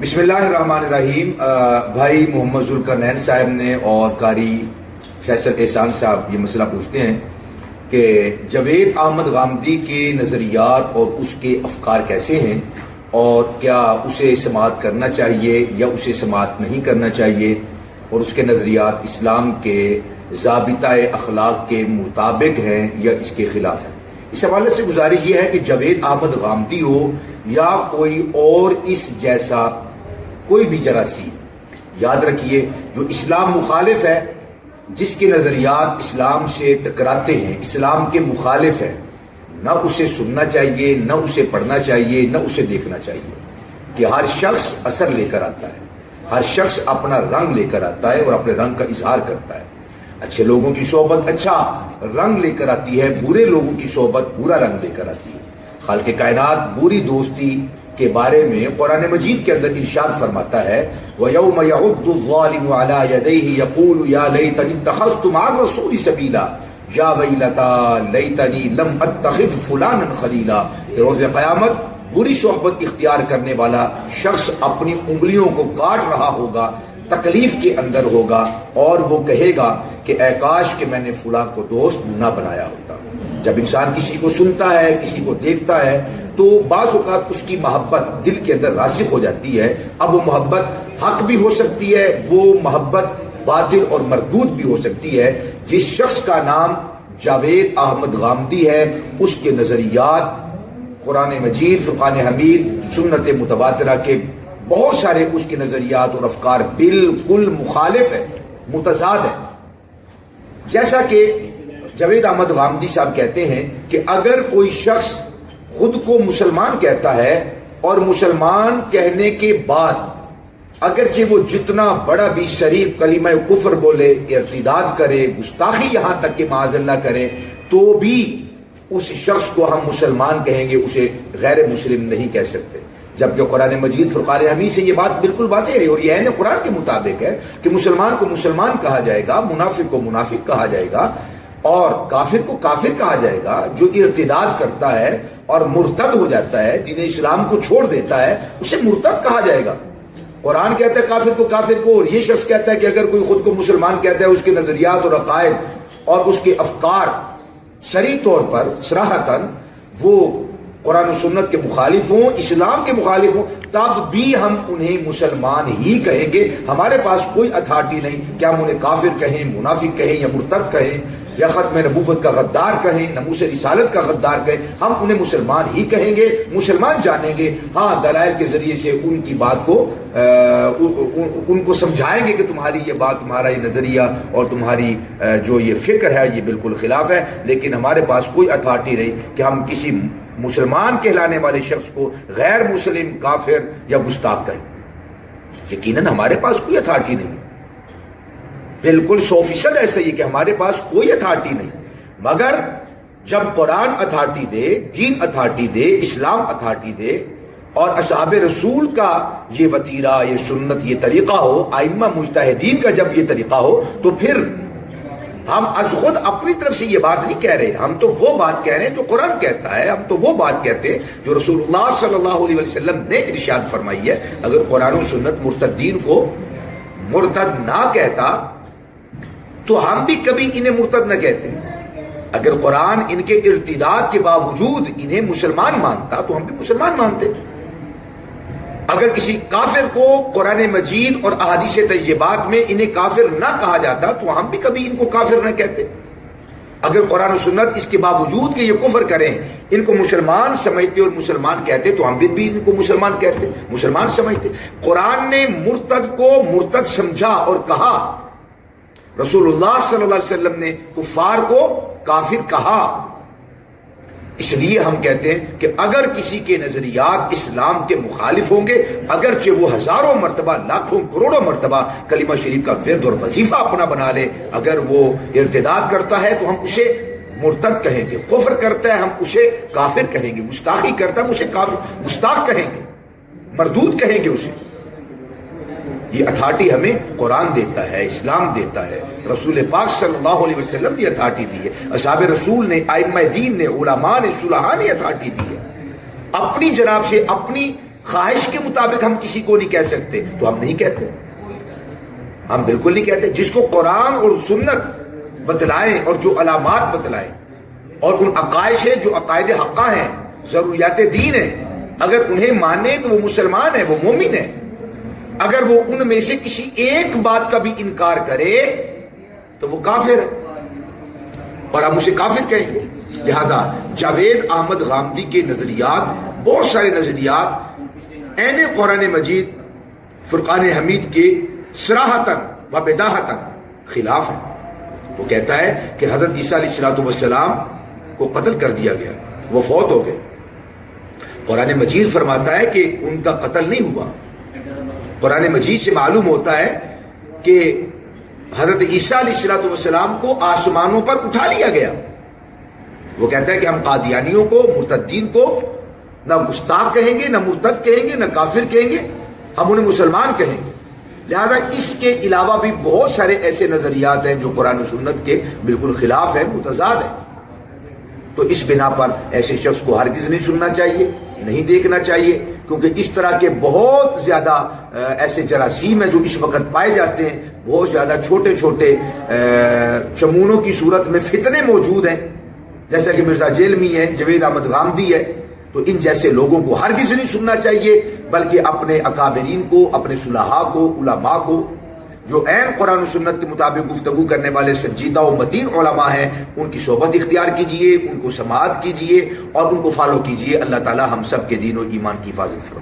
بسم اللہ الرحمن الرحیم۔ بھائی محمد ذوالقرنین صاحب نے اور قاری فیصل احسان صاحب یہ مسئلہ پوچھتے ہیں کہ جاوید احمد غامدی کے نظریات اور اس کے افکار کیسے ہیں، اور کیا اسے سماعت کرنا چاہیے یا اسے سماعت نہیں کرنا چاہیے، اور اس کے نظریات اسلام کے ضابطۂ اخلاق کے مطابق ہیں یا اس کے خلاف ہیں۔ اس حوالے سے گزارش یہ ہے کہ جاوید احمد غامدی ہو یا کوئی اور اس جیسا کوئی بھی جراثیم، یاد رکھیے جو اسلام مخالف ہے، جس کے نظریات اسلام سے ٹکراتے ہیں، اسلام کے مخالف ہے، نہ اسے سننا چاہیے، نہ اسے پڑھنا چاہیے، نہ اسے دیکھنا چاہیے۔ کہ ہر شخص اثر لے کر آتا ہے، ہر شخص اپنا رنگ لے کر آتا ہے اور اپنے رنگ کا اظہار کرتا ہے۔ اچھے لوگوں کی صحبت اچھا رنگ لے کر آتی ہے، برے لوگوں کی صحبت برا رنگ لے کر آتی ہے۔ خالق کائنات بری دوستی کے بارے میں قرآن مجید کے اندر ارشاد فرماتا ہے وَيَوْمَ يَعُضُّ الظَّالِمُ عَلَى يَدَيْهِ يَقُولُ يَا لَيْتَنِي اتَّخَذْتُ مَعَ الرَّسُولِ سَبِيلًا يَا وَيْلَتَىٰ لَيْتَنِي لَمْ أَتَّخِذْ فُلَانًا خَلِيلًا۔ کہ روز قیامت بری صحبت اختیار کرنے والا شخص اپنی انگلیوں کو کاٹ رہا ہوگا، تکلیف کے اندر ہوگا، اور وہ کہے گا کہ اے کاش کہ میں نے فلاں کو دوست نہ بنایا ہوتا۔ جب انسان کسی کو سنتا ہے، کسی کو دیکھتا ہے، تو بعض اوقات اس کی محبت دل کے اندر راسخ ہو جاتی ہے۔ اب وہ محبت حق بھی ہو سکتی ہے، وہ محبت باطل اور مردود بھی ہو سکتی ہے۔ جس شخص کا نام جاوید احمد غامدی ہے، اس کے نظریات قرآن مجید، فرقان حمید، سنت متواترہ کے بہت سارے اس کے نظریات اور افکار بالکل مخالف ہیں، متضاد ہیں۔ جیسا کہ جاوید احمد غامدی صاحب کہتے ہیں کہ اگر کوئی شخص خود کو مسلمان کہتا ہے اور مسلمان کہنے کے بعد اگرچہ وہ جتنا بڑا بھی شریف کلمہ کفر بولے، ارتداد کرے، گستاخی یہاں تک کہ معاذ اللہ کرے، تو بھی اس شخص کو ہم مسلمان کہیں گے، اسے غیر مسلم نہیں کہہ سکتے۔ جبکہ قرآن مجید فرقان حمید سے یہ بات بالکل واضح ہے، اور یہ عین قرآن کے مطابق ہے کہ مسلمان کو مسلمان کہا جائے گا، منافق کو منافق کہا جائے گا، اور کافر کو کافر کہا جائے گا۔ جو ارتداد کرتا ہے اور مرتد ہو جاتا ہے، دین اسلام کو چھوڑ دیتا ہے، اسے مرتد کہا جائے گا۔ قرآن کہتا ہے کافر کو، اور یہ شخص کہتا ہے کہ اگر کوئی خود کو مسلمان کہتا ہے، اس کے نظریات اور عقائد اور اس کے افکار صریح طور پر صراحتاً وہ قرآن و سنت کے مخالف ہوں، اسلام کے مخالف ہوں، تب بھی ہم انہیں مسلمان ہی کہیں گے۔ ہمارے پاس کوئی اتھارٹی نہیں کہ ہم انہیں کافر کہیں، منافق کہیں یا مرتد کہیں، یا ختم نبوت کا غدار کہیں، ناموس رسالت کا غدار کہیں۔ ہم انہیں مسلمان ہی کہیں گے، مسلمان جانیں گے۔ ہاں، دلائل کے ذریعے سے ان کی بات کو ان کو سمجھائیں گے کہ تمہاری یہ بات، تمہارا یہ نظریہ اور تمہاری جو یہ فکر ہے یہ بالکل خلاف ہے، لیکن ہمارے پاس کوئی اتھارٹی نہیں کہ ہم کسی مسلمان کہلانے والے شخص کو غیر مسلم، کافر یا گستاخ کہیں۔ یقیناً ہمارے پاس کوئی اتھارٹی نہیں، بالکل 100% ایسا ہی کہ ہمارے پاس کوئی اتھارٹی نہیں، مگر جب قرآن اتھارٹی دے، دین اتھارٹی دے، اسلام اتھارٹی دے، اور اصحاب رسول کا یہ وتیرہ، یہ سنت، یہ طریقہ ہو، ائمہ مجتہدین کا جب یہ طریقہ ہو، تو پھر ہم از خود اپنی طرف سے یہ بات نہیں کہہ رہے، ہم تو وہ بات کہہ رہے ہیں جو قرآن کہتا ہے، ہم تو وہ بات کہتے ہیں جو رسول اللہ صلی اللہ علیہ وسلم نے ارشاد فرمائی ہے۔ اگر قرآن و سنت مرتدین کو مرتد نہ کہتا تو ہم بھی کبھی انہیں مرتد نہ کہتے۔ اگر قرآن ان کے ارتداد کے باوجود انہیں مسلمان مانتا تو ہم بھی مسلمان مانتے۔ اگر کسی کافر کو قرآن مجید اور احادیث طیبات میں انہیں کافر نہ کہا جاتا تو ہم بھی کبھی ان کو کافر نہ کہتے۔ اگر قرآن و سنت اس کے باوجود کہ یہ کفر کریں ان کو مسلمان سمجھتے اور مسلمان کہتے تو ہم بھی ان کو مسلمان کہتے، مسلمان سمجھتے۔ قرآن نے مرتد کو مرتد سمجھا اور کہا، رسول اللہ صلی اللہ علیہ وسلم نے کفار کو کافر کہا۔ اس لیے ہم کہتے ہیں کہ اگر کسی کے نظریات اسلام کے مخالف ہوں گے، اگرچہ وہ ہزاروں مرتبہ، لاکھوں کروڑوں مرتبہ کلمہ شریف کا ورد اور وظیفہ اپنا بنا لے، اگر وہ ارتداد کرتا ہے تو ہم اسے مرتد کہیں گے، کفر کرتا ہے ہم اسے کافر کہیں گے، گستاخی کرتا ہے ہم اسے کافر گستاخ کہیں گے، مردود کہیں گے اسے۔ یہ اتھارٹی ہمیں قرآن دیتا ہے، اسلام دیتا ہے، رسول پاک صلی اللہ علیہ وسلم نے اتھارٹی دی ہے، اصحاب رسول نے، ائمہ دین نے، علماء نے، صلحاء نے اتھارٹی دی ہے۔ اپنی جناب سے، اپنی خواہش کے مطابق ہم کسی کو نہیں کہہ سکتے تو ہم نہیں کہتے، ہم بالکل نہیں کہتے. جس کو قرآن اور سنت بتلائیں اور جو علامات بتلائیں اور ان عقائد ہے جو عقائد حقہ ہیں، ضروریات دین ہیں، اگر انہیں مانے تو وہ مسلمان ہے، وہ مومن ہے. اگر وہ ان میں سے کسی ایک بات کا بھی انکار کرے تو وہ کافر ہے اور ہم اسے کافر کہیں گے. لہذا جاوید احمد غامدی کے نظریات، بہت سارے نظریات عین قرآن مجید فرقان حمید کے صراحتاً و بداہتاً خلاف ہیں. وہ کہتا ہے کہ حضرت عیسیٰ علیہ السلام کو قتل کر دیا گیا، وہ فوت ہو گئے. قرآن مجید فرماتا ہے کہ ان کا قتل نہیں ہوا. قرآن مجید سے معلوم ہوتا ہے کہ حضرت عیسیٰ علیہ السلام کو آسمانوں پر اٹھا لیا گیا. وہ کہتا ہے کہ ہم قادیانیوں کو، مرتدین کو نہ گستاخ کہیں گے، نہ مرتد کہیں گے، نہ کافر کہیں گے، ہم انہیں مسلمان کہیں گے. لہذا اس کے علاوہ بھی بہت سارے ایسے نظریات ہیں جو قرآن و سنت کے بالکل خلاف ہیں، متضاد ہیں. تو اس بنا پر ایسے شخص کو ہرگز نہیں سننا چاہیے، نہیں دیکھنا چاہیے، کیونکہ اس طرح کے بہت زیادہ ایسے جراثیم ہیں جو اس وقت پائے جاتے ہیں. بہت زیادہ چھوٹے چھوٹے چمونوں کی صورت میں فتنے موجود ہیں، جیسا کہ مرزا جیلمی ہے، جاوید احمد غامدی ہے. تو ان جیسے لوگوں کو ہرگز نہیں سننا چاہیے، بلکہ اپنے اکابرین کو، اپنے صلحاء کو، علماء کو، جو عین قرآن و سنت کے مطابق گفتگو کرنے والے سنجیدہ و متین علماء ہیں، ان کی صحبت اختیار کیجئے، ان کو سماعت کیجئے اور ان کو فالو کیجئے. اللہ تعالی ہم سب کے دین و ایمان کی حفاظت فرمائے.